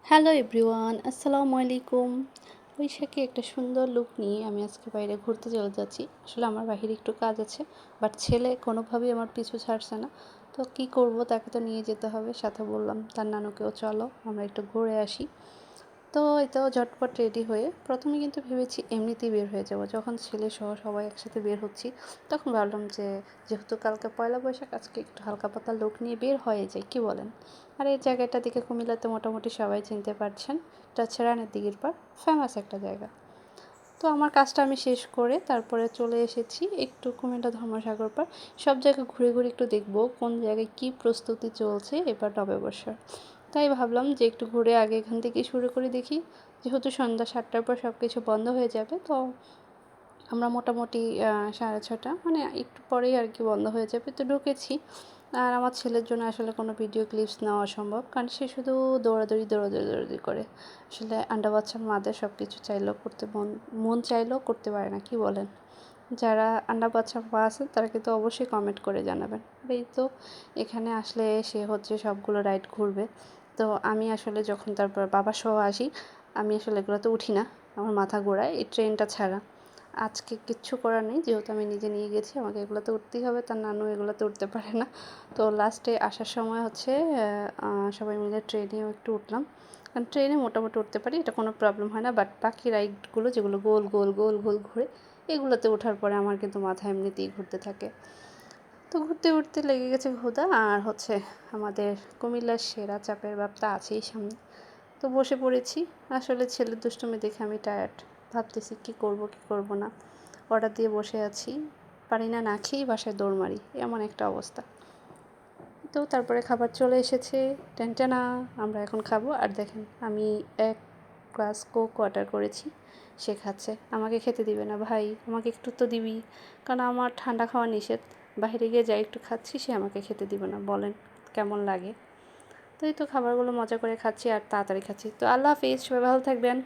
Hello everyone, আসসালামু আলাইকুম। বৈশাখী একটা সুন্দর লুক নিয়ে আমি আজকে বাইরে ঘুরতে চলে যাচ্ছি। আসলে আমার বাহিরে একটু কাজ আছে, বাট ছেলে কোনোভাবেই আমার পিছু ছাড়ছে না। তো কি করব, তাকে তো নিয়ে যেতে হবে। সাথে বললাম তার নানুকেও, চলো আমরা একটু ঘুরে আসি। তো এটাও ঝটপট রেডি হয়ে প্রথমে কিন্তু ভেবেছি এমনিতেই বের হয়ে যাব। যখন ছেলে সহ সবাই একসাথে বের হচ্ছি, তখন ভাবলাম যে যেহেতু কালকে পয়লা বৈশাখ, আজকে একটু হালকা পাতলা লুক নিয়ে বের হয়ে যায়, কি বলেন? আর এই জায়গাটা দিকে কুমিল্লাতে মোটামুটি সবাই চিনতে পারছেন। এটা হচ্ছে রানের দিঘির পাড়, ফেমাস একটা জায়গা। তো আমার কাজটা আমি শেষ করে তারপরে চলে এসেছি একটু কুমিল্লা ধর্মসাগর পাড়। সব জায়গা ঘুরে ঘুরে একটু দেখব কোন জায়গায় কী প্রস্তুতি চলছে এবার নববর্ষের। তাই ভাবলাম যে একটু ঘুরে আগে এখান থেকে শুরু করে দেখি। যেহেতু সন্ধ্যা 7টার পর সব কিছু বন্ধ হয়ে যাবে, তো আমরা মোটামুটি 6:30 মানে একটু পরেই আর কি বন্ধ হয়ে যাবে, তো ঢুকেছি। আর আমার ছেলের জন্য আসলে কোনো ভিডিও ক্লিপস নেওয়া অসম্ভব, কারণ সে শুধু দৌড়াদৌড়ি করে। আসলে আন্ডা বাচ্চা মাদের সব কিছু চাইলেও করতে মন মন চাইলেও করতে পারে না, কি বলেন? যারা আন্ডা বাচ্চা মা আছেন তারা কিন্তু অবশ্যই কমেন্ট করে জানাবেন। এই তো এখানে আসলে সে হচ্ছে সবগুলো রাইড ঘুরবে। তো আমি আসলে যখন তারপর বাবা সহ আসি, আমি আসলে এগুলোতে উঠি না, আমার মাথা ঘোরায় এই ট্রেনটা ছাড়া। আজকে কিচ্ছু করার নেই, যেহেতু আমি নিজে নিয়ে গেছি, আমাকে এগুলোতে উঠতেই হবে, তার নানু এগুলোতে উঠতে পারে না। তো লাস্টে আসার সময় হচ্ছে সবাই মিলে ট্রেনেও একটু উঠলাম, কারণ ট্রেনে মোটামুটি উঠতে পারি, এটা কোনো প্রবলেম হয় না। বাট বাকি রাইডগুলো যেগুলো গোল গোল গোল গোল ঘুরে, এগুলোতে ওঠার পরে আমার কিন্তু মাথা এমনিতেই ঘুরতে থাকে। তো ঘুরতে ঘুরতে লেগে গেছে ক্ষুধা, আর হচ্ছে আমাদের কুমিল্লার সেরা চাপের ব্যাপারটা আছেই সামনে। তো বসে পড়েছি। আসলে ছেলের দুষ্টুমি দেখে আমি টায়ার্ড, ভাবতেছি কি করব কি করব না। অর্ডার দিয়ে বসে আছি, পারি না না খেয়েই বাসায় দৌড় মারি, এমন একটা অবস্থা। তো তারপরে খাবার চলে এসেছে, টেনটেনা। আমরা এখন খাবো। আর দেখেন আমি এক গ্লাস কোক অর্ডার করেছি, সে খাচ্ছে। আমাকে খেতে দিবে না ভাই, আমাকে একটু তো দিবি, কারণ আমার ঠান্ডা খাওয়া নিষেধ। বাইরে গিয়ে যাই একটু খাচ্ছি, সে আমাকে খেতে দিবে না, বলেন কেমন লাগে? তো এই তো খাবারগুলো মজা করে খাচ্ছি আর তাড়াতাড়ি খাচ্ছি। তো আল্লাহ হাফিজ, সবাই ভালো থাকবেন।